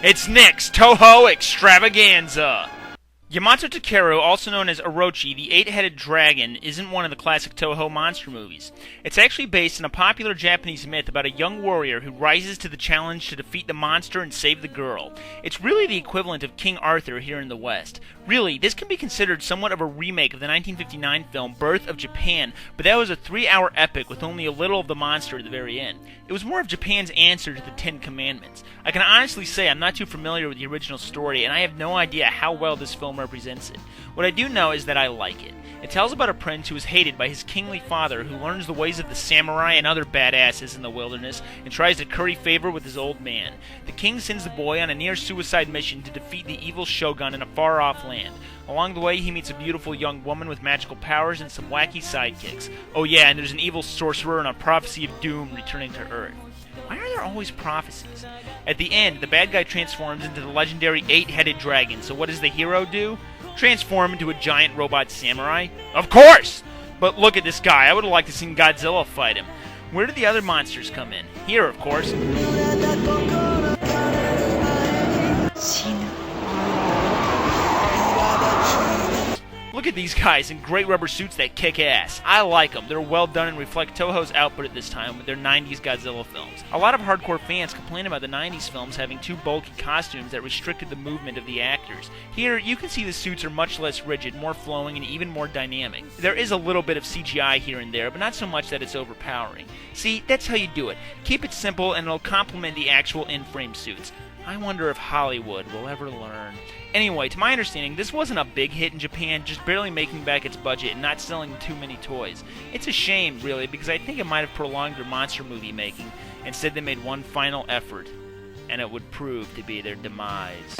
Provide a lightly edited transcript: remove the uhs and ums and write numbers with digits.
It's Nick's Toho X-Travaganza! Yamato Takeru, also known as Orochi, the eight-headed dragon, isn't one of the classic Toho monster movies. It's actually based on a popular Japanese myth about a young warrior who rises to the challenge to defeat the monster and save the girl. It's really the equivalent of King Arthur here in the West. Really, this can be considered somewhat of a remake of the 1959 film Birth of Japan, but that was a 3-hour epic with only a little of the monster at the very end. It was more of Japan's answer to the Ten Commandments. I can honestly say I'm not too familiar with the original story, and I have no idea how well this film represents it. What I do know is that I like it. It tells about a prince who is hated by his kingly father, who learns the ways of the samurai and other badasses in the wilderness and tries to curry favor with his old man. The king sends the boy on a near-suicide mission to defeat the evil shogun in a far-off land. Along the way, he meets a beautiful young woman with magical powers and some wacky sidekicks. Oh yeah, and there's an evil sorcerer and a prophecy of doom returning to Earth. Why are there always prophecies? At the end, the bad guy transforms into the legendary eight-headed dragon, so what does the hero do? Transform into a giant robot samurai? Of course! But look at this guy, I would have liked to see Godzilla fight him. Where did the other monsters come in? Here, of course. Look at these guys in great rubber suits that kick ass. I like them. They're well done and reflect Toho's output at this time with their 90s Godzilla films. A lot of hardcore fans complain about the 90s films having too bulky costumes that restricted the movement of the actors. Here, you can see the suits are much less rigid, more flowing, and even more dynamic. There is a little bit of CGI here and there, but not so much that it's overpowering. See, that's how you do it. Keep it simple and it'll complement the actual in-frame suits. I wonder if Hollywood will ever learn. Anyway, to my understanding, this wasn't a big hit in Japan, just barely making back its budget and not selling too many toys. It's a shame, really, because I think it might have prolonged their monster movie making. Instead, they made one final effort, and it would prove to be their demise.